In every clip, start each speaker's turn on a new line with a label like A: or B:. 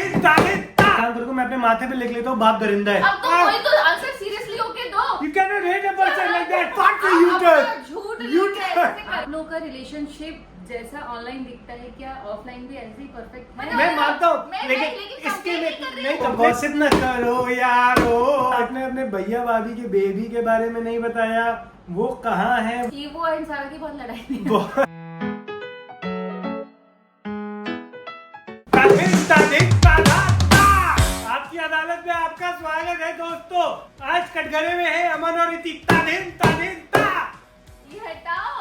A: मैं अपने माथे पे लिख लेता हूँ बाप दरिंदा है।
B: अब तो कोई तो आंसर सीरियसली ओके दो।
A: You cannot hate a person like that. Fuck you, you turd.
B: झूठ
A: You
B: आप लोगों का रिलेशनशिप जैसा ऑनलाइन दिखता है क्या ऑफलाइन भी ऐसे ही परफेक्ट है?
A: मैं मानता हूँ, लेकिन इसके लिए नहीं तो गॉसिप न करो यारो। आपने अपने भैया भाभी के बेबी के बारे में नहीं बताया, वो कहाँ है?
B: वो एंड सारा की बहुत लड़ाई थी।
A: आपकी अदालत में आपका स्वागत है दोस्तों। आज कटघरे में है अमन और इति।
B: ये हटाओ।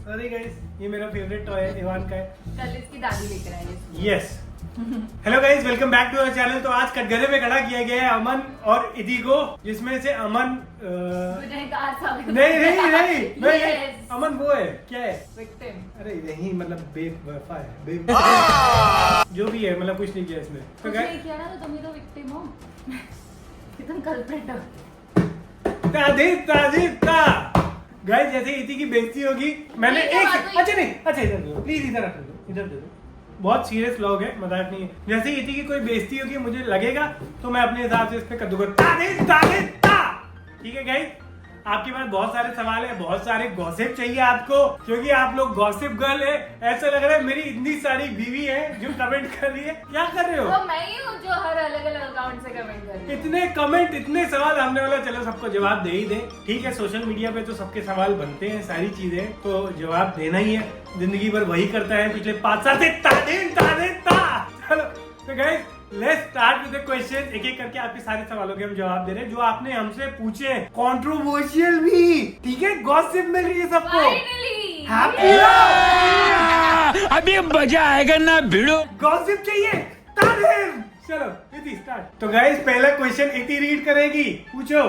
A: सॉरी गाइस, ये मेरा फेवरेट टॉय है, इवान का है।
B: कल इसकी दादी लेकर आई है।
A: Yes. Hello guys, welcome back to our channel. तो आज कटघरे में खड़ा किया गया है अमन और इति को, जिसमें से अमन नहीं
B: Yes.
A: अमन वो है, क्या है?
B: Victim.
A: अरे यही मतलब बेवफा है, जो भी है, मतलब कुछ नहीं किया इसने। तो
B: कुछ नहीं किया ना, तो तुम ही तो विक्टिम हो। तुम कल्प्रिट हो। गाइस जैसे इति की बेइज्जती होगी, मैंने अच्छा इधर दो प्लीज, इधर दे दो। बहुत सीरियस व्लॉग है, मजाक नहीं है। जैसे इति की कोई बेइज्जती होगी, मुझे लगेगा तो मैं अपने हिसाब से इस पे कद्दू ठीक है गाइस। आपके पास बहुत सारे सवाल है, बहुत सारे गॉसिप चाहिए आपको, क्योंकि आप लोग गॉसिप गर्ल है। ऐसा लग रहा है मेरी इतनी सारी बीवी है जो कमेंट कर रही है। क्या कर रहे हो? तो मैं ही हूँ जो हर अलग अलग अकाउंट से कमेंट कर रही हूँ।
A: इतने कमेंट, इतने सवाल, हमने बोला चलो सबको जवाब दे ही दे। ठीक है, सोशल मीडिया पे तो सबके सवाल बनते हैं, सारी चीजें तो जवाब देना ही है। जिंदगी भर वही करता है पिछले 5 साल से। चलो तो guys let's start with the question. एक एक करके आपके सारे सवालों के हम जवाब दे रहे हैं जो आपने हमसे पूछे, कंट्रोवर्शियल भी। ठीक है, गॉसिप मिल रही है सबको।
B: Finally!
A: हैप्पी
C: अभी मजा आएगा ना भिड़ो।
A: गॉसिप चाहिए। चलो इति स्टार्ट। तो गाइस पहला क्वेश्चन इति रीड करेगी, पूछो।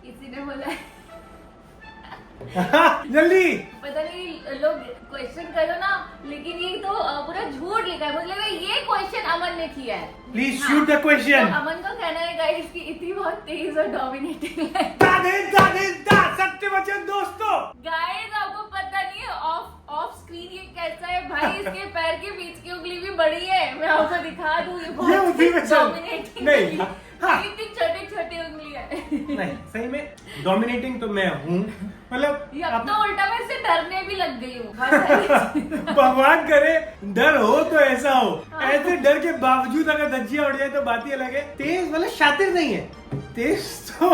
B: किसी ने बोला
A: जल्दी।
B: पता नहीं लोग क्वेश्चन करो ना, लेकिन ये तो पूरा झूठ लिखा है। मुझे लगा ये क्वेश्चन अमन ने किया है।
A: Please shoot the question.
B: तो अमन का कहना है गाइस कि इतनी बहुत तेज और डोमिनेटिंग है।
A: सत्य वचन दोस्तों।
B: गाइस आपको पता नहीं है ऑफ स्क्रीन ये कैसा है भाई। इसके पैर के बीच की उंगली भी बड़ी है, मैं आपको दिखा दूं। ये बहुत डोमिनेटिंग
A: नहीं। हाँ।
B: इतनी छोटी उंगली है।
A: नहीं, सही में डोमिनेटिंग तो मैं हूँ, मतलब
B: अब तो उल्टा मैं इससे डरने भी लग गई हूँ।
A: भगवान करे डर हो तो ऐसा हो। ऐसे डर के बावजूद अगर धज्जियां उड़ जाए तो बात ही अलग है। तेज मतलब शातिर नहीं है, तेज तो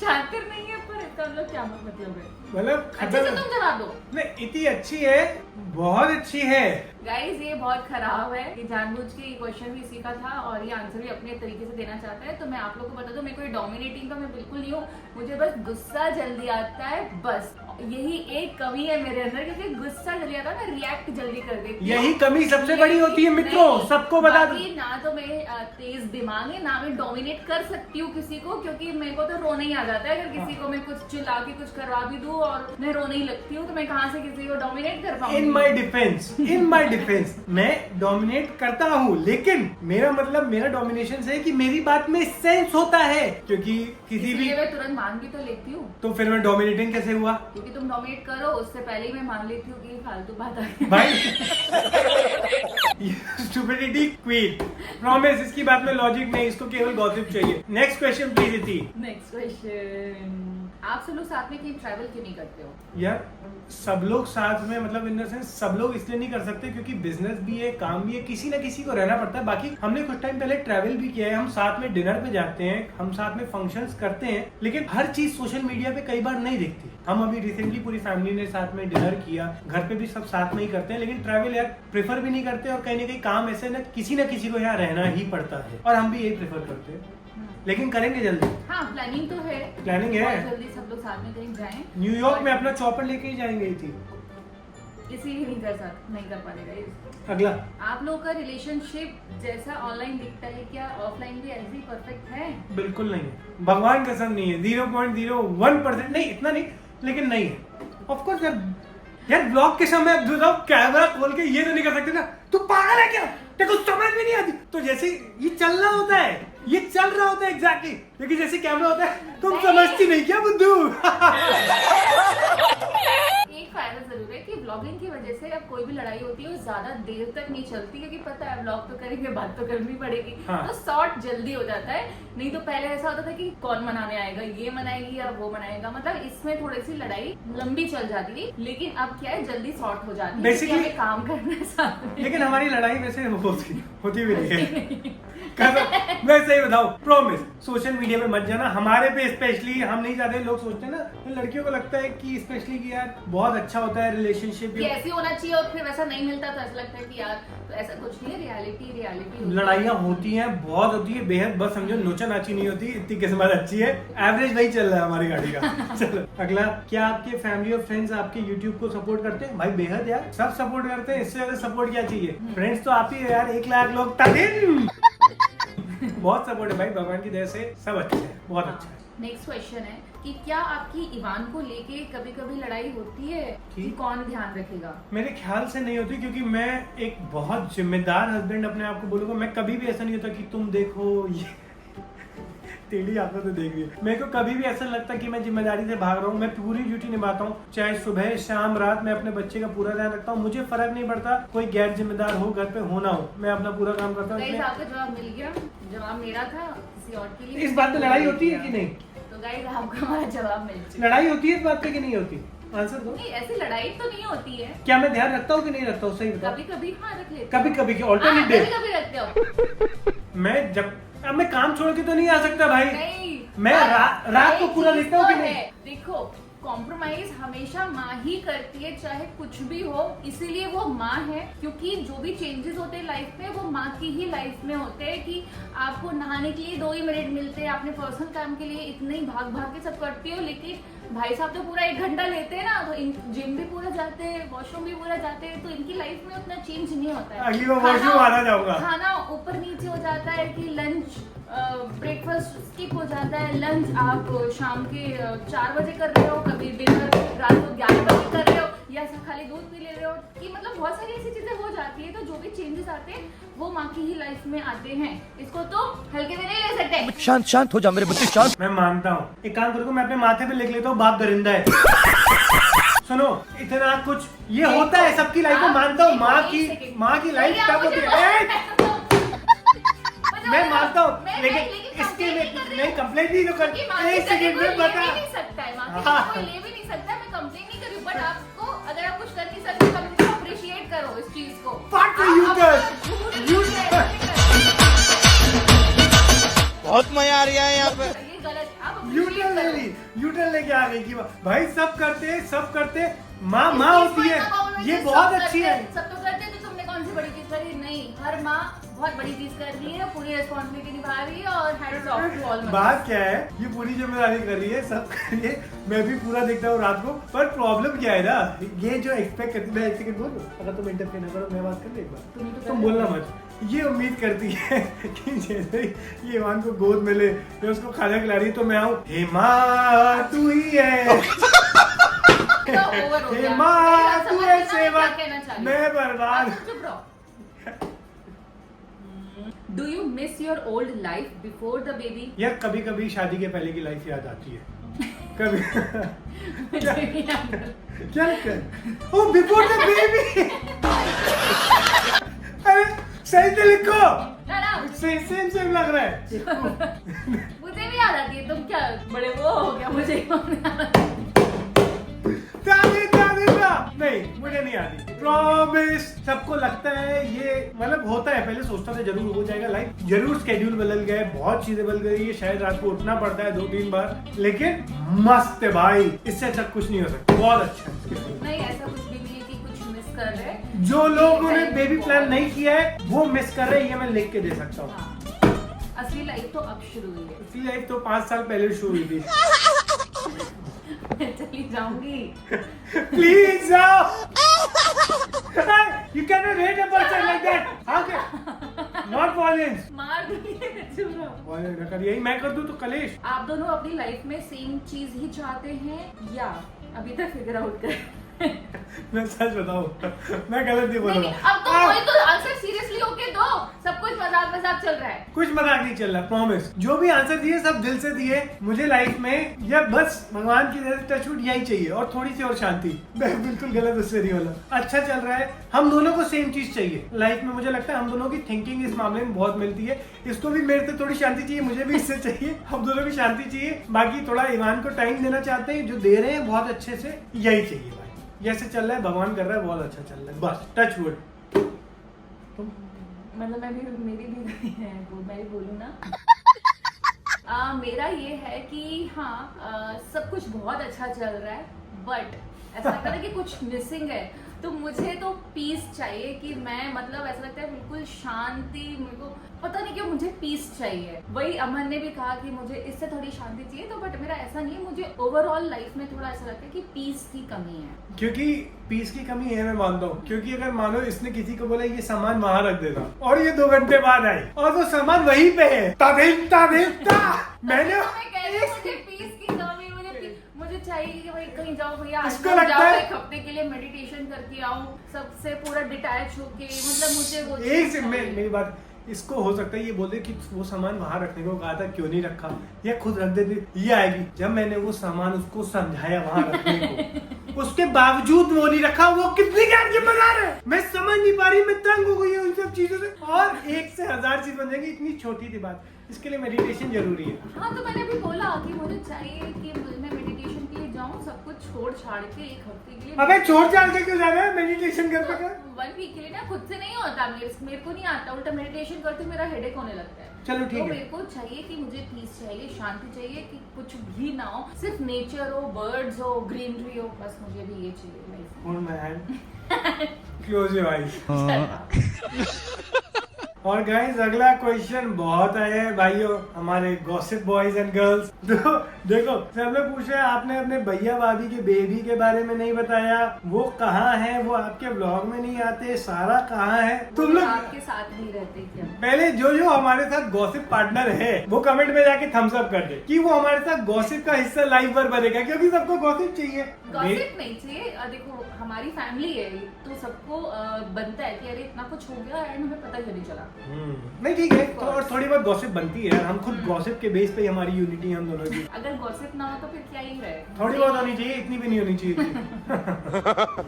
B: शातिर नहीं है, पर इसका मतलब क्या मतलब है?
A: मतलब
B: अच्छे से तुम जवाब दो।
A: नहीं, इतनी अच्छी है, बहुत अच्छी है।
B: गाइस ये बहुत खराब है। ये जानबूझ के ये क्वेश्चन भी इसी का था और ये आंसर भी अपने तरीके से देना चाहता है। तो मैं आप लोगों को बता दूं, मैं कोई डोमिनेटिंग का मैं बिल्कुल नहीं हूँ। मुझे बस गुस्सा जल्दी आता है, बस यही एक कमी है मेरे अंदर, क्योंकि गुस्सा जल्दी आता है, मैं रिएक्ट जल्दी कर देती हूँ।
A: यही कमी सबसे बड़ी होती है मित्रों, सबको बता दो।
B: ना तो मैं तेज दिमाग है, ना मैं डोमिनेट कर सकती हूँ किसी को, क्योंकि मेरे को तो रोना ही आ जाता है। अगर किसी को मैं कुछ चिल्ला के कुछ करवा भी दूं और मैं रोने ही लगती हूँ, तो मैं कहाँ से किसी को डोमिनेट कर पाऊंगी?
A: इन माई डिफेंस मैं डोमिनेट करता हूँ, लेकिन मेरा मतलब मेरा डोमिनेशन से है कि मेरी बात में सेंस होता है, क्योंकि किसी भी
B: मैं तुरंत मान भी तो लेती हूँ।
A: तो फिर मैं डोमिनेटिंग कैसे हुआ?
B: क्योंकि तुम डोमिनेट करो उससे पहले ही मैं मान लेती हूँ कि फालतू बात है
A: भाई। स्टुपिडिटी क्वीन, प्रॉमिस इसकी बात में लॉजिक नहीं, इसको केवल गॉसिप चाहिए। नेक्स्ट क्वेश्चन प्लीज इति।
B: नेक्स्ट क्वेश्चन, आप सब लोग साथ में कहीं ट्रैवल क्यों नहीं करते हो?
A: यार सब लोग साथ में, मतलब इन द सेंस सब लोग इसलिए नहीं कर सकते क्योंकि बिजनेस भी है, काम भी है, किसी ना किसी को रहना पड़ता है। बाकी हमने कुछ टाइम पहले ट्रैवल भी किया है, हम साथ में डिनर पे जाते हैं, हम साथ में फंक्शंस करते हैं, लेकिन हर चीज सोशल मीडिया पे कई बार नहीं दिखती। हम अभी रिसेंटली पूरी फैमिली ने साथ में डिनर किया, घर पे भी सब साथ में ही करते हैं, लेकिन ट्रैवल यार प्रेफर भी नहीं करते। और कहीं ना कहीं काम ऐसे ना किसी को यहाँ रहना ही पड़ता है, और हम भी यही प्रेफर करते हैं, लेकिन करेंगे जल्दी।
B: हाँ प्लानिंग तो है,
A: प्लानिंग है
B: जल्दी सब लोग साथ में कहीं जाएं।
A: न्यूयॉर्क में अपना चॉपर लेके ही जाएंगे थी,
B: इसीलिए नहीं कर पाएगा।
A: अगला,
B: आप लोगों का रिलेशनशिप जैसा ऑनलाइन दिखता है क्या ऑफलाइन भी ऐसे ही परफेक्ट है?
A: बिल्कुल नहीं है, भगवान कसम नहीं है। 0.01% नहीं, इतना नहीं, लेकिन नहीं है। ऑफ कोर्स यार ब्लॉग के समय कैमरा खोल के ये तो नहीं कर सकते ना, तू पागल है क्या, तेरे को समझ भी नहीं आती। तो जैसे ये चल रहा होता है, ये चल रहा होता है एग्जैक्टली, लेकिन जैसे कैमरा होता है तुम समझती नहीं क्या बुद्धू।
B: एक फायदा जरूर है कि
D: व्लॉगिंग की वजह से अब कोई भी लड़ाई होती है वो ज्यादा देर तक नहीं चलती, क्योंकि पता है व्लॉग तो करेंगे, बात तो करनी पड़ेगी।
B: हाँ।
D: तो शॉर्ट जल्दी हो जाता है। नहीं तो पहले ऐसा होता था कि कौन मनाने आएगा, ये मनाएगी या वो मनाएगा, मतलब इसमें थोड़ी सी लड़ाई लंबी चल जाती थी। लेकिन अब क्या है, जल्दी शॉर्ट हो जाती है,
B: Basically-
D: हमें काम करना है साथ में।
B: लेकिन हमारी लड़ाई वैसे होती भी नहीं है। कसम, मैं सही बताऊं, प्रॉमिस, सोशल मीडिया पे मत जाना। हमारे पे स्पेशली हम नहीं चाहते, लोग सोचते हैं ना, तो लड़कियों को लगता है कि स्पेशली कि यार बहुत अच्छा होता है रिलेशनशिप,
D: कि ऐसे होना चाहिए और फिर वैसा नहीं मिलता तो ऐसा लगता है कि यार तो ऐसा कुछ नहीं है, रियलिटी
B: लड़ाइयाँ होती हैं, बहुत होती है, बेहद, बस समझो नोचा नाची नहीं होती, इतनी किस्मत अच्छी है। एवरेज वही चल रहा है हमारी गाड़ी का। चलो अगला, क्या आपके फैमिली और फ्रेंड्स आपके यूट्यूब को सपोर्ट करते हैं? भाई बेहद यार, सब सपोर्ट करते हैं, इससे ज्यादा सपोर्ट क्या चाहिए? फ्रेंड्स तो आप ही है यार, 1 लाख लोग तालीम। बहुत सपोर्ट है भाई, भगवान की दया से सब अच्छा है, बहुत अच्छा है।
D: नेक्स्ट क्वेश्चन है कि क्या आपकी इवान को लेके कभी कभी लड़ाई होती है कि
B: ठीक।
D: कौन ध्यान रखेगा?
B: मेरे ख्याल से नहीं होती, क्योंकि मैं एक बहुत जिम्मेदार हस्बैंड अपने आप को बोलूंगा। मैं कभी भी ऐसा नहीं होता कि तुम देखो ये टेढ़ी आंखों से देख रही है। मेरे को कभी भी ऐसा लगता कि मैं जिम्मेदारी से भाग रहा हूँ। मैं पूरी ड्यूटी निभाता हूँ, चाहे सुबह शाम रात, मैं अपने बच्चे का पूरा ध्यान रखता हूँ। मुझे फर्क नहीं पड़ता कोई गैर जिम्मेदार हो घर पे, होना हो, मैं अपना पूरा काम करता हूँ।
D: गाइस
B: इसलिए-
D: आपका जवाब मिल गया, जवाब मेरा था किसी और के लिए।
B: इस बात पे लड़ाई होती है कि नहीं?
D: तो गाइस आपका हमारा जवाब मिल चुका।
B: लड़ाई होती है इस बात पे कि नहीं होती? आंसर दो।
D: नहीं, ऐसी लड़ाई तो नहीं होती है।
B: क्या मैं ध्यान रखता हूँ कि नहीं रखता हूँ? सही बताओ।
D: कभी कभी हाँ रख लेते
B: कभी कभी की ऑल्टरनेट डे।
D: कभी कभी रखते हो।
B: मैं जब, अब मैं काम छोड़ के तो नहीं आ सकता भाई।
D: नहीं,
B: मैं रात को पूरा देखता हूँ कि नहीं?
D: देखो, कॉम्प्रोमाइज हमेशा माँ ही करती है, चाहे कुछ भी हो। इसीलिए वो माँ है, क्योंकि जो भी चेंजेस होते हैं लाइफ में वो माँ की ही लाइफ में होते हैं। कि आपको नहाने के लिए 2 ही मिनट मिलते हैं, आपने पर्सनल काम के लिए इतने ही भाग भाग के सब करती हो, लेकिन भाई साहब तो पूरा 1 घंटा लेते हैं ना, तो जिम भी पूरा जाते हैं, वॉशरूम भी पूरा जाते हैं, तो इनकी लाइफ में उतना चेंज नहीं होता है।
B: अगली बार वॉशरूम आना जाऊंगा।
D: खाना ऊपर नीचे हो जाता है कि लंच, ब्रेकफास्ट स्किप हो जाता है, लंच आप शाम के 4 बजे कर रहे हो, कभी डिनर रात को 11 बजे कर रहे हो, या खाली दूध पी ले रहे हो, कि मतलब बहुत सारी ऐसी चीजें हो जाती है। तो जो भी चेंजेस आते हैं वो माँ की ही लाइफ में आते हैं, इसको तो हल्के में नहीं ले सकते।
C: शांत शांत हो जा मेरे बच्चे, शांत।
B: मैं मानता हूँ, एक काम करो, मैं अपने माथे पे लिख लेता हूँ, बाप दरिंदा है। सुनो, इतना कुछ ये होता है सबकी लाइफ में, मानता हूँ। माँ की लाइफ तब होती है। मैं मानता हूँ, लेकिन इसके लिए नहीं कंप्लेंट नहीं तो कर। एक सेकंड में बता।
D: कोई ले भी नहीं सकता, मैं कंप्लेन नहीं कर रही हूँ, बट आपको अगर आप कुछ कर नहीं सकते तो अप्रिशिएट करो इस चीज को।
B: Fuck you guys.
C: बहुत मजा आ रहा है यहाँ पे।
D: ये गलत, आप
B: यूटर्न ले ली, यूटर्न लेके आ गई कि भाई सब करते माँ होती है, ये बहुत अच्छी है।
D: सब तो करते हैं, तो तुमने कौन सी बड़ी चीज करी? नहीं, हर माँ बहुत बड़ी चीज कर रही है, पूरी रिस्पॉन्सिबिलिटी निभा रही है, और hats off to all mothers.
B: बात क्या है, ये पूरी जिम्मेदारी कर रही है, सब कर रही है, मैं भी पूरा देखता हूँ रात को। पर प्रॉब्लम क्या है ना, ये जो एक्सपेक्ट करती है, मैं एक सेकंड बोलूं, अगर तुम इंटरफेयर ना करो, मैं बात कर ले एक बार, तुम बोलना मत। ये उम्मीद करती है कि जैसे ही ये ईवान को गोद मिले, मैं उसको खाना खिला रही, तो मैं आऊँ, हे माँ तू ही है, हे माँ तू है सेवा, मैं बर्बाद।
D: Do you miss your old life before the baby?
B: यार कभी कभी शादी के पहले की लाइफ याद आती है, कभी। क्या कर? ओ बिफोर द बेबी। अरे सही तो लिखो, सेम लग रहा है।
D: मुझे भी याद आती है, तुम क्या बड़े वो हो गया? मुझे
B: नहीं, मुझे नहीं आती, प्रॉमिस। सबको लगता है ये, मतलब होता है, पहले सोचता था जरूर हो जाएगा, लाइफ जरूर स्केड्यूल बदल गए, बहुत चीजें बदल गई है, शायद रात को उठना पड़ता है 2-3 बार, लेकिन मस्त है भाई, इससे अच्छा कुछ नहीं हो सकता, बहुत अच्छा है।
D: नहीं, ऐसा कुछ भी नहीं है कि कुछ मिस कर रहे हैं।
B: जो लोगों ने बेबी प्लान नहीं किया है वो मिस कर रहे हैं, ये मैं लिख के दे सकता हूँ।
D: हाँ। असली लाइफ तो अब शुरू हुई है।
B: असली लाइफ तो 5 साल पहले शुरू हुई थी।
D: मैं चली जाऊंगी।
B: प्लीज जाओ। You cannot hate a person like that. How can? Not violence.
D: मार दूंगी, चुप रहो।
B: Violence न कर, यही मैं कर दूं तो कलेश।
D: आप दोनों अपनी लाइफ में सेम चीज ही चाहते हैं या अभी तक फिगर आउट कर?
B: मैं सच बताऊं, मैं गलत नहीं बोल
D: नहीं,
B: रहा।
D: अब तो कोई तो आंसर सीरियसली होके दो, सब कुछ मजाक मजाक चल रहा है।
A: कुछ मजाक नहीं चल रहा, प्रॉमिस। जो भी आंसर दिए सब दिल से दिए। मुझे लाइफ में या बस भगवान की तरफ टचवुड यही चाहिए और थोड़ी सी और शांति। मैं बिल्कुल गलत उससे नहीं बोला, अच्छा चल रहा है। हम दोनों को सेम चीज चाहिए लाइफ में। मुझे लगता है हम दोनों की थिंकिंग इस मामले में बहुत मिलती है। इसको भी मेरे से थोड़ी शांति चाहिए, मुझे भी इससे चाहिए, हम दोनों की शांति चाहिए। बाकी थोड़ा ईवान को टाइम देना चाहते हैं, जो दे रहे हैं बहुत अच्छे से, यही चाहिए भाई। जैसे चल रहा है भगवान कर रहा है, बहुत अच्छा चल रहा है, बस टच वुड।
D: मतलब मेरी भी है वो, मैं भी बोलूँ ना। मेरा ये है कि हाँ, सब कुछ बहुत अच्छा चल रहा है, बट ऐसा लगता है कि कुछ मिसिंग है। तो मुझे तो पीस चाहिए कि मैं, मतलब ऐसा लगता है बिल्कुल शांति। मेरे को पता नहीं क्यों मुझे पीस चाहिए। वही अमन ने भी कहा कि मुझे इससे थोड़ी शांति चाहिए, तो बट मेरा ऐसा नहीं है। मुझे ओवरऑल लाइफ में थोड़ा ऐसा लगता है कि पीस की कमी है।
A: क्योंकि पीस की कमी है, मैं मानता हूँ। क्योंकि अगर मानो इसने किसी को बोला ये सामान वहां रख देगा और ये 2 घंटे बाद आई और वो सामान वहीं पे है, मैंने
D: मुझे पीस की कमी, मुझे चाहिए कि भाई कहीं जाओ भैया,
A: इसको लगता है
D: एक हफ्ते के लिए मेडिटेशन करके आओ, सबसे पूरा डिटैच होके। मतलब मुझे वो
A: एक से मेरी बात, इसको हो सकता है ये बोले कि वो सामान वहां रखने को कहा था, क्यों नहीं रखा, या खुद रख देते। ये आएगी जब मैंने वो सामान उसको समझाया वहां रखने को, उसके बावजूद वो नहीं रखा। वो कितनी ज्ञान की मजार है, मैं समझ नहीं पा रही, मैं तंग हो गई हूँ उन सब चीजों से। और 1 से 1000 चीज बन जाएगी, इतनी छोटी सी बात। इसके लिए मेडिटेशन जरूरी है।
D: हाँ, तो मैंने भी बोला कि मुझे चाहिए कि मैं मेडिटेशन के लिए जाऊँ, सब कुछ छोड़ छाड़ के 1 हफ्ते के लिए।
A: अबे छोड़ छाड़ के क्यों जाना है, मेडिटेशन करने का?
D: 1 वीक के लिए ना, खुद से नहीं होता, मेरे को नहीं आता। उल्टा मेडिटेशन करते मेरा हेडेक होने लगता है।
A: चलो ठीक
D: तो
A: है।
D: मेरे को चाहिए कि मुझे पीस चाहिए, शांति चाहिए, कि कुछ भी ना हो, सिर्फ नेचर हो, बर्ड्स हो, ग्रीनरी हो, बस मुझे भी ये चाहिए लाइफ में।
A: Hold my hand. Close your eyes. और गाइस अगला क्वेश्चन बहुत आया है भाइयों, हमारे गॉसिप बॉयज एंड गर्ल्स। तो देखो सब लोग पूछ रहे हैं आपने अपने भैया भाभी के बेबी के बारे में नहीं बताया, वो कहाँ है, वो आपके व्लॉग में नहीं आते, सारा कहाँ है? तुम लोग
D: आपके साथ नहीं रहते क्या?
A: पहले जो हमारे साथ गॉसिप पार्टनर है वो कमेंट में जाके थम्स अप कर दे कि वो हमारे साथ गॉसिप का हिस्सा लाइव पर बनेगा, क्योंकि सबको गॉसिप चाहिए।
D: गॉसिप नहीं चाहिए। देखो हमारी फैमिली है, तो सबको बनता है कि अरे इतना कुछ हो गया एंड हमें पता क्यों नहीं चला।
A: नहीं ठीक है, तो और थोड़ी बहुत गॉसिप बनती है। हम खुद गॉसिप के बेस पे हमारी यूनिटी हम दोनों की।
D: अगर गॉसिप ना हो तो फिर क्या ही है।
A: थोड़ी बहुत होनी चाहिए, इतनी भी नहीं होनी चाहिए।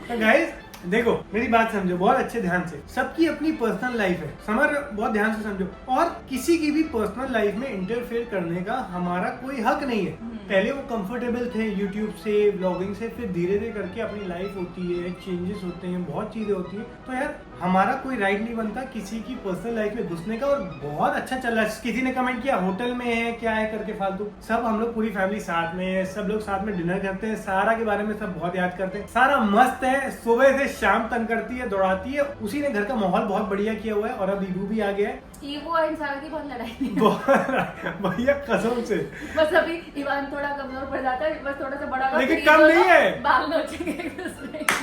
A: तो गाइस देखो मेरी बात समझो बहुत अच्छे ध्यान से। सबकी अपनी पर्सनल लाइफ है, समझ, बहुत ध्यान से समझो। और किसी की भी पर्सनल लाइफ में इंटरफेयर करने का हमारा कोई हक नहीं है। पहले वो कंफर्टेबल थे यूट्यूब से, ब्लॉगिंग से, फिर धीरे धीरे करके अपनी लाइफ होती है, चेंजेस होते हैं, बहुत चीजें होती है। तो यार हमारा कोई राइट नहीं बनता किसी की पर्सनल लाइफ में घुसने का। और बहुत अच्छा चल रहा है। किसी ने कमेंट किया होटल में है क्या है करके फालतू। सब हम लोग पूरी फैमिली साथ में है, सब लोग साथ में डिनर करते हैं, सारा के बारे में सब बहुत याद करते हैं। सारा मस्त है, सुबह से शाम तक करती है, दौड़ाती है। उसी ने घर का माहौल बहुत बढ़िया किया हुआ है। और अब ईबू भी आ गया है।
D: ईबू और इंसान की बहुत लड़ाई है।
A: भैया कसम से
D: बस अभी ईवान थोड़ा कमजोर पड़ जाता है, बस थोड़ा सा बड़ा होगा,
A: लेकिन
D: फिर
A: कम
D: ये
A: नहीं
D: दोनों
A: है।
D: बाल नोचेंगे एक दूसरे के।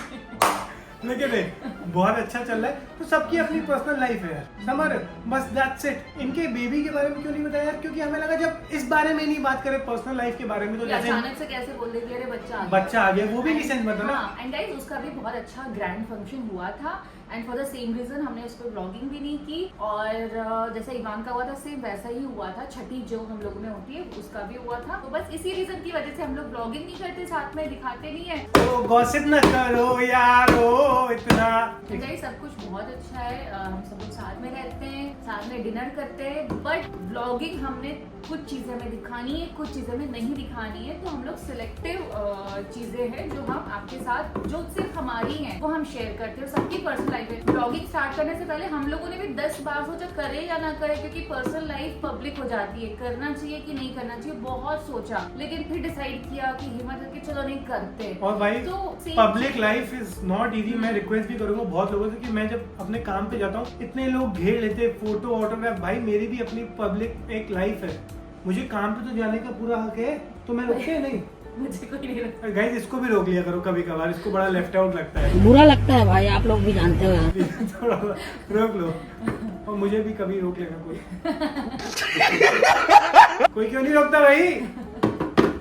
A: लेकिन नहीं, बहुत अच्छा चल रहा है। तो सबकी अपनी पर्सनल लाइफ है यार, समझ रहे हो? बस दैट्स इट। इनके बेबी के बारे में क्यों नहीं बताया यार? क्योंकि हमें लगा जब इस बारे में नहीं बात करें पर्सनल लाइफ के बारे में तो जैसे
D: अचानक से कैसे बोल देती है, अरे बच्चा आ
A: गया, वो भी नहीं सेंस बनता ना।
D: एंड गाइस उसका भी बहुत अच्छा ग्रैंड फंक्शन हुआ था। And for the same reason हमने उस पर ब्लॉगिंग भी नहीं की। और जैसे इवान का हुआ था सेम वैसा ही हुआ था। छठी जो हम लोगों में होती है उसका भी हुआ था। तो बस इसी रीजन की वजह से हम लोग ब्लॉगिंग नहीं करते, साथ में दिखाते नहीं है।
A: तो गॉसिप न करो यारो इतना।
D: गाइस सब कुछ बहुत अच्छा है। हम सब लोग साथ में रहते हैं, साथ में डिनर करते हैं। बट ब्लॉगिंग हमने कुछ चीजें हमें दिखानी है, कुछ चीजें हमें नहीं दिखानी है। तो हम लोग सिलेक्टिव चीजें हैं जो हम आपके साथ, जो सिर्फ हमारी हैं, वो हम शेयर करते हैं। सबकी पर्सनल लाइफ है। ब्लॉगिंग स्टार्ट करने से पहले हम लोगों ने भी 10 बार सोचा करे या ना करे, क्योंकि पर्सनल लाइफ पब्लिक हो जाती है, करना चाहिए कि नहीं करना चाहिए, बहुत सोचा। लेकिन फिर डिसाइड किया कि हिम्मत करके चलो नहीं करते।
A: और भाई
D: तो
A: public life is not easy. मैं रिक्वेस्ट भी करूंगा बहुत लोगों से कि मैं जब अपने काम पे जाता हूँ इतने लोग घेर लेते, फोटो ऑटोग्राफ। भाई मेरी भी अपनी पब्लिक एक लाइफ है, मुझे काम पे तो जाने का पूरा हक है। तो मैं रोकते नहीं,
D: मुझे कोई नहीं लगता।
A: गाइस इसको भी रोक लिया करो कभी कभार, इसको बड़ा लेफ्ट आउट लगता है।
E: बुरा लगता है भाई, आप लोग भी जानते हो।
A: थोड़ा रोक लो, और मुझे भी कभी रोक लेगा कोई। कोई क्यों नहीं रोकता भाई?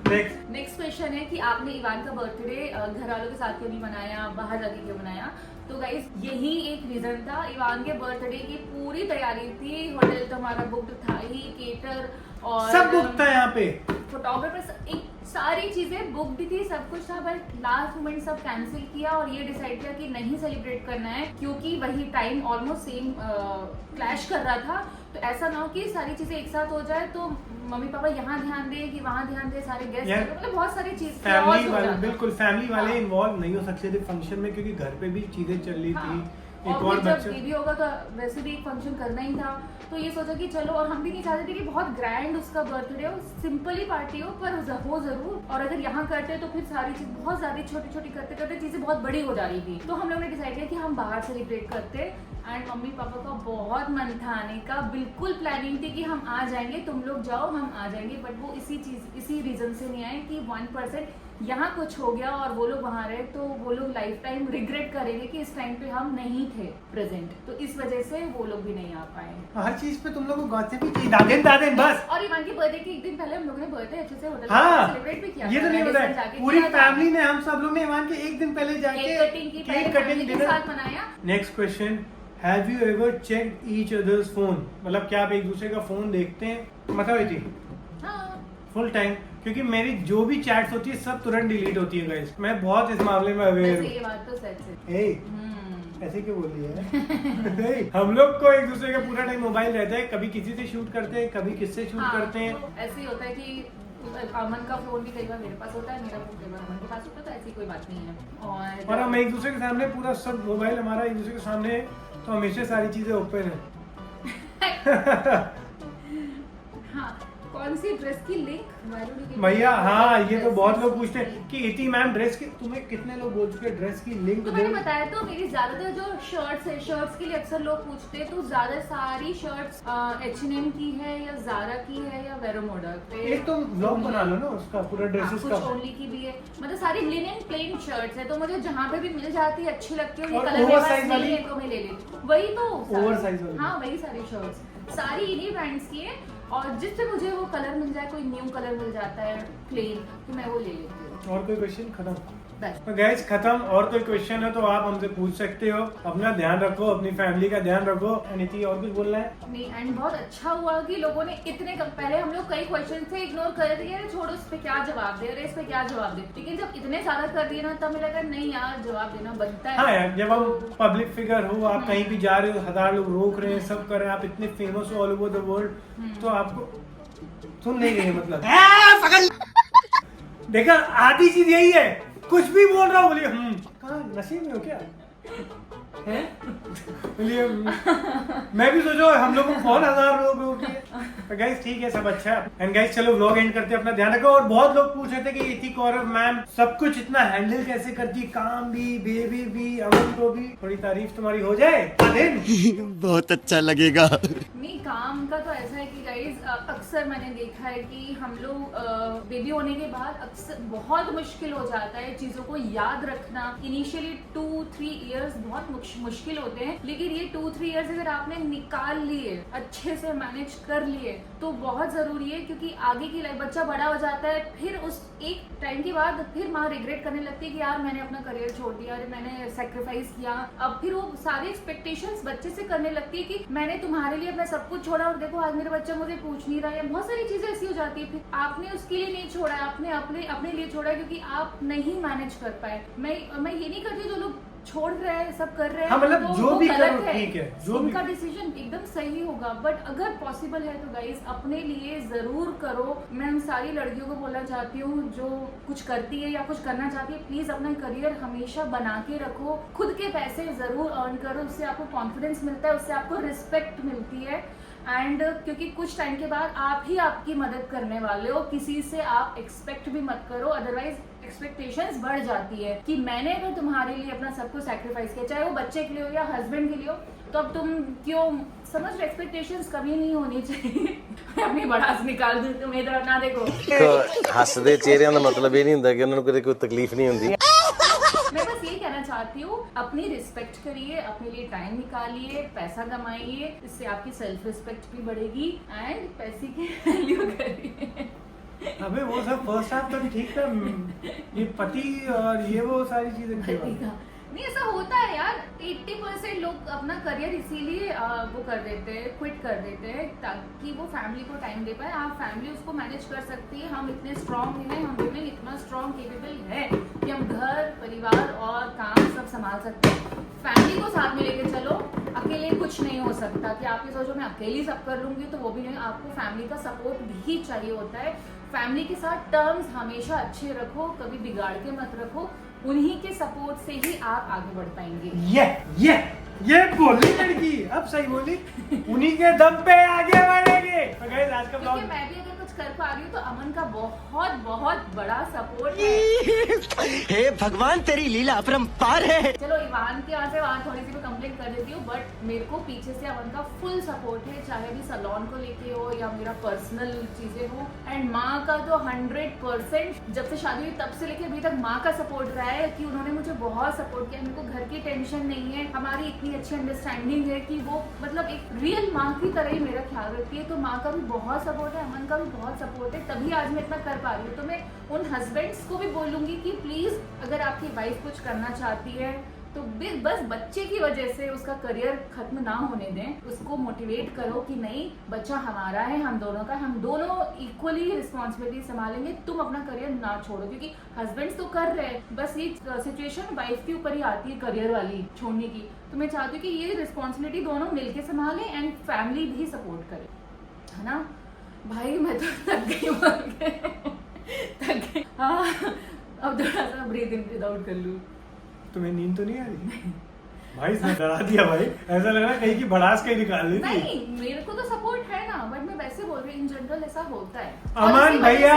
A: नेक्स्ट
D: नेक्स्ट क्वेश्चन क्वेश्चन है कि आपने इवान का बर्थडे घर वालों के साथ क्यों नहीं मनाया, बाहर जाके क्यों मनाया? तो गाइस यही एक रीजन था। इवान के बर्थडे की पूरी तैयारी थी, होटल तो हमारा बुक्ड था ही, केटर और
B: सब बुक था यहाँ पे,
D: फोटोग्राफर, एक सारी चीजें बुक्ड थी, सब कुछ था, बट लास्ट मोमेंट सब कैंसिल किया और ये डिसाइड किया कि नहीं सेलिब्रेट करना है, क्योंकि वही टाइम ऑलमोस्ट सेम क्लैश कर रहा था। तो ऐसा ना हो कि सारी चीजें एक साथ हो जाए, तो मम्मी पापा यहाँ ध्यान दे कि वहाँ ध्यान दे, सारे गेस्ट, मतलब बहुत सारी चीज
B: फैमिली वाले, बिल्कुल फैमिली वाले इन्वॉल्व नहीं हो सकते थे फंक्शन में, क्योंकि घर पे भी चीजें चल रही थी। एक और
D: जब
B: बच्चा
D: बेबी होगा तो वैसे भी एक फंक्शन करना ही था, तो ये सोचा कि चलो, और हम भी नहीं चाहते थे कि बहुत ग्रैंड उसका बर्थडे हो, सिंपल ही पार्टी हो, पर हो जरूर। और अगर यहाँ करते तो फिर सारी चीज बहुत ज्यादा छोटी छोटी करते करते चीजें बहुत बड़ी हो जा रही थी। तो हम लोग ने डिसाइड किया कि हम बाहर सेलिब्रेट करते, एंड मम्मी पापा का बहुत मन था आने का, बिल्कुल प्लानिंग थी कि हम आ जाएंगे, तुम लोग जाओ हम आ जाएंगे, बट वो इसी रीजन से नहीं आए कि 1% यहाँ कुछ हो गया और वो लोग वहाँ रहे, तो वो लोग लाइफ टाइम रिग्रेट करेंगे कि इस टाइम पे हम नहीं थे प्रेजेंट, तो इस वजह से वो लोग भी नहीं आ पाए।
B: हर चीज पे तुम लोग को गॉसिप भी चाहिए, दादेन बस।
D: और इवान के बर्थडे के एक दिन पहले हम लोगों ने बर्थडे अच्छे से होटल
B: हाँ,
D: सेलिब्रेट भी किया,
B: ये तो नहीं पता है, पूरी फैमिली ने, हम सब लोग ने इवान के एक दिन पहले जाके केक कटिंग
D: के साथ मनाया।
B: Next question, have you ever checked each others phone? मतलब क्या आप एक दूसरे का फोन देखते हैं? मतलब थी फुल टाइम, क्योंकि मेरी जो भी चैट्स होती है सब तुरंत डिलीट होती है गाइस। मैं बहुत इस मामले में अवेयर हूँ।
D: ये बात तो सच है।
B: ऐसे क्यों बोल रही है? हम लोग को एक दूसरे का पूरा टाइम मोबाइल रहता है, कभी किसी से शूट करते हैं, कभी किससे शूट करते हैं।
D: तो ऐसे ही होता है कि अमन का फोन भी कई बार मेरे पास होता है, मेरा फोन कई बार अमन के पास होता है, तो ऐसी कोई बात नहीं है।
B: और हम एक दूसरे के सामने पूरा सब मोबाइल हमारा एक दूसरे के सामने है, तो हमेशा सारी चीजें ओपन है।
D: हाँ, कौन सी ड्रेस की लिंक
B: भैया? हाँ, ये तो बहुत लोग पूछते हैं कि इति मैम ड्रेस की, तुम्हें कितने लोग बोल चुके ड्रेस की लिंक?
D: तो मैंने बताया, तो मेरी ज्यादातर जो शर्ट्स है, शर्ट्स के लिए अक्सर लोग पूछते हैं, तो ज्यादा सारी शर्ट्स H&M की है या ज़ारा की है या वेरोमोडा पे।
B: एक तो ब्लॉग बना लो ना उसका पूरा ड्रेसेस का।
D: कुछ ओनली की भी है, मतलब सारी लिनन प्लेन शर्ट्स है, तो मुझे जहाँ पे भी मिल जाती है, अच्छी लगती है,
B: और
D: कलर मेरे पास
B: oversize
D: नहीं है तो मैं ले लेती हूँ। वही तो
B: ओवरसाइज वाली।
D: हाँ, वही सारी शर्ट्स सारी इन्हीं ब्रांड्स की है, और जिससे मुझे वो कलर मिल जाए, कोई न्यू कलर मिल जाता है प्लेन, तो मैं वो ले लेती हूँ।
B: और कोई क्वेश्चन? खत्म?
D: बस।
B: तो गैस खत्म। और कोई क्वेश्चन है तो आप हमसे पूछ सकते हो। अपना ध्यान रखो, अपनी फैमिली का ध्यान रखो। अनिति और कुछ बोलना है?
D: नहीं, एंड बहुत अच्छा हुआ कि लोगों ने इतने पहले हम लोग कई क्वेश्चन थे इग्नोर कर रहे थे, अरे छोड़ो इस पे क्या जवाब दे, अरे इस पे क्या जवाब दे, लेकिन जब इतने ज्यादा कर दिए ना, तब मुझे लगा नहीं यार, जवाब देना बनता है।
B: हाँ यार, जब हम पब्लिक फिगर हो, आप कहीं भी जा रहे हो, 1000 लोग रोक रहे हैं, सब कर रहे हैं, आप इतने फेमस हो ऑल ओवर द वर्ल्ड, तो आपको सुन नहीं रहे मतलब। देखा, आधी चीज यही है, कुछ भी बोल रहा हूँ बोलिए कहाँ नसीब में हो क्या हैं? बोलिए मैं भी सोचो हम लोग को कौन 1000 लोग होती है। तो गाइस ठीक है, सब अच्छा है। एंड गाइस चलो व्लॉग एंड करते हैं, अपना ध्यान रखो। और बहुत लोग पूछ रहे थे कि इति कौरव मैम सब कुछ इतना हैंडल कैसे करती है, काम भी, बेबी भी, अमन को भी। थोड़ी तारीफ तुम्हारी हो जाए
C: बहुत अच्छा लगेगा।
D: नहीं, काम का तो ऐसा है कि गाइज अक्सर मैंने देखा है कि हम लोग बेबी होने के बाद अक्सर बहुत मुश्किल हो जाता है चीजों को याद रखना। इनिशियली 2-3 इयर्स बहुत मुश्किल होते हैं, लेकिन ये 2-3 इयर्स अगर आपने निकाल लिए, अच्छे से मैनेज कर लिए, तो बहुत जरूरी है, क्योंकि आगे की लाइफ, बच्चा बड़ा हो जाता है, फिर उस एक टाइम के बाद फिर माँ रिग्रेट करने लगती है कि यार मैंने अपना करियर छोड़ दिया, अरे मैंने सेक्रीफाइस किया। अब फिर वो सारे एक्सपेक्टेशंस बच्चे से करने लगती है कि मैंने तुम्हारे लिए अपना सब कुछ छोड़ा और देखो आज मेरा बच्चा मुझे पूछ नहीं रहा है। बहुत सारी चीजें ऐसी हो जाती है, फिर आपने उसके लिए नहीं छोड़ा, आपने अपने लिए छोड़ा, क्योंकि आप नहीं मैनेज कर पाए। मैं ये नहीं करती जो लोग छोड़ रहे हैं, सब कर रहे हैं,
B: हाँ, मतलब
D: तो
B: जो
D: वो
B: भी
D: गलत
B: करो ठीक है, जो
D: उनका
B: भी
D: डिसीजन एकदम सही होगा, बट अगर पॉसिबल है तो गाइस अपने लिए जरूर करो। मैं उन सारी लड़कियों को बोलना चाहती हूँ जो कुछ करती है या कुछ करना चाहती है, प्लीज अपना करियर हमेशा बना के रखो, खुद के पैसे जरूर अर्न करो, उससे आपको कॉन्फिडेंस मिलता है, उससे आपको रिस्पेक्ट मिलती है। एंड क्योंकि कुछ टाइम के बाद आप ही आपकी मदद करने वाले हो, किसी से आप एक्सपेक्ट भी मत करो, अदरवाइज एक्सपेक्टेशंस बढ़ जाती है कि मैंने अगर तुम्हारे लिए अपना सब कुछ सैक्रिफाइस किया, चाहे वो बच्चे के लिए हो या हस्बैंड के लिए हो, तो अब तुम क्यों समझ रहे, एक्सपेक्टेशंस कभी नहीं होनी चाहिए। मैं अपनी भड़ास निकाल दूं, तुम इधर ना देखो।
F: हसदे चेहरिਆਂ ਦਾ मतलब ਇਹ ਨਹੀਂ ਹੁੰਦਾ कि ਉਹਨਾਂ ਨੂੰ ਕਦੇ ਕੋਈ ਤਕਲੀਫ नहीं ਹੁੰਦੀ।
D: मैं बस ये कहना चाहती हूँ, अपनी रिस्पेक्ट करिए, अपने लिए टाइम निकालिए, पैसा कमाइए, इससे आपकी सेल्फ रिस्पेक्ट भी बढ़ेगी एंड पैसे की वैल्यू करिए।
A: अबे वो सब फर्स्ट हाफ तक ठीक था, ये पति और ये वो सारी चीजें थी।
D: नहीं ऐसा होता है यार, 80% लोग अपना करियर इसीलिए वो कर देते हैं, क्विट कर देते हैं ताकि वो फैमिली को टाइम दे पाए। आप फैमिली उसको मैनेज कर सकती है, हम इतने स्ट्रांग हैं, हम विमेन इतना स्ट्रांग केपेबल है कि हम घर परिवार और काम सब संभाल सकते हैं। फैमिली को साथ में लेके चलो, अकेले कुछ नहीं हो सकता कि आप ये सोचो मैं अकेली सब कर लूंगी तो वो भी नहीं, आपको फैमिली का सपोर्ट भी चाहिए होता है। फैमिली के साथ टर्म्स हमेशा अच्छे रखो, कभी बिगाड़ के मत रखो, उन्हीं के सपोर्ट से ही आप आगे बढ़ पाएंगे।
A: ये बोली लड़की, अब सही बोली, उन्हीं के दम पे आगे बढ़ेंगे। तो गाइस आज का
D: क्योंकि
A: ब्लॉग
D: मैं भी अगर कुछ कर पा रही हूँ तो अमन का बहुत बहुत बड़ा सपोर्ट है।
C: हे भगवान तेरी लीला अपरंपार है।
D: चलो इवान के यहाँ से वहाँ थोड़ी सी मैं कंप्लेंट कर देती हूँ, बट मेरे को पीछे से अमन का फुल सपोर्ट है, चाहे भी सैलून को लेके हो या मेरा पर्सनल चीजें हो। एंड माँ का तो 100%, जब से शादी हुई तब से लेके अभी तक माँ का सपोर्ट रहा है कि उन्होंने मुझे बहुत सपोर्ट किया। मेरे को घर की टेंशन नहीं है, हमारी इतनी अच्छी अंडरस्टैंडिंग है कि वो मतलब एक रियल माँ की तरह ही मेरा ख्याल रखती है। तो माँ का भी बहुत सपोर्ट है, अमन का भी बहुत सपोर्ट है, तभी आज मैं इतना कर पा रही हूँ। तो मैं उन हस्बैंड्स को भी बोलूंगी कि प्लीज अगर आपकी वाइफ कुछ करना चाहती है तो बस बच्चे की वजह से उसका करियर खत्म ना होने दें, उसको मोटिवेट करो कि नहीं बच्चा हमारा है, हम दोनों का, हम दोनों इक्वली रिस्पॉन्सिबिलिटी संभालेंगे, तुम अपना करियर ना छोड़ो। क्योंकि हस्बैंड्स तो कर रहे हैं, बस ये सिचुएशन वाइफ के ऊपर ही आती है करियर वाली छोड़ने की। तो मैं चाहती हूँ कि ये रिस्पॉन्सिबिलिटी दोनों मिलके संभालें एंड फैमिली भी सपोर्ट करे, है ना भाई। मैं तो थक गई थक गई। हाँ अब थोड़ा सा ब्रीथ इन ब्रीथ आउट कर लूँ।
A: तुम्हें नींद तो नहीं आ रही? भाई इसने डरा दिया भाई, ऐसा लग रहा है कहीं की भड़ास कहीं निकाल दी थी।
D: नहीं मेरे को तो सपोर्ट है ना, बट मैं वैसे बोल रही हूँ इन जनरल ऐसा होता है।
A: अमन भैया,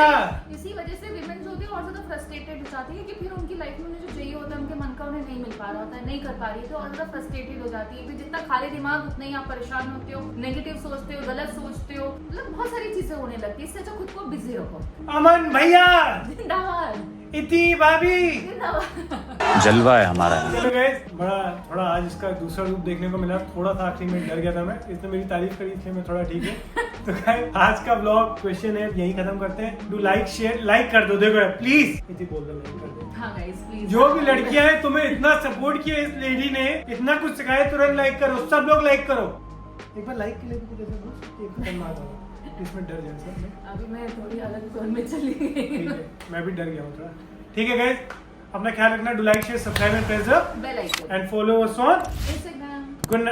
D: इसी वजह से विमेन जो होती है और ज्यादा फ्रस्ट्रेटेड हो जाती है कि फिर उनकी लाइफ में उन्हें जो चाहिए होता है उनके मन का उन्हें नहीं मिल पा रहा होता है, नहीं कर पा रही तो और ज्यादा फ्रस्ट्रेटेड हो जाती है। फिर जितना खाली दिमाग उतना ही आप परेशान होते हो, नेगेटिव सोचते हो, गलत सोचते हो, मतलब बहुत सारी चीजें होने लगती है। इससे अच्छा खुद को बिजी रखो।
A: अमन भैया,
D: जिंदाबाद,
A: इति भाभी,
D: जिंदाबाद।
F: जलवा है हमारा।
A: चलो गाइस, बड़ा थोड़ा आज इसका दूसरा रूप देखने को मिला। थोड़ा सा आखिरी में डर गया था मैं, इसने मेरी तारीफ करी इसलिए मैं थोड़ा ठीक है। तो गाइस आज का ब्लॉग क्वेश्चन है यही खत्म करते हैं। डू लाइक शेयर, लाइक कर दो, देखो प्लीज इति बोल दो, लाइक कर दो।
D: हाँ गाइस प्लीज,
A: जो भी लड़कियां हैं तुम्हें इतना सपोर्ट किया इस लेडी ने, इतना कुछ सिखाया, तुरंत लाइक करो, सब लोग लाइक करो। एक बार लाइक के लिए भी कुछ ऐसा बोलो, एक खत्म मार दो, इसमें डर गया सर मैं।
D: अभी मैं थोड़ी अलग जोन में चली गई।
A: ठीक है, मैं भी डर गया हूँ थोड़ा। ठीक है गाइस, अपना ख्याल रखना, do like share subscribe and press the
D: bell icon
A: and follow us on
D: Instagram.
A: Good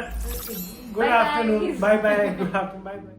D: Bye bye.
A: Afternoon, bye bye, good afternoon, bye bye.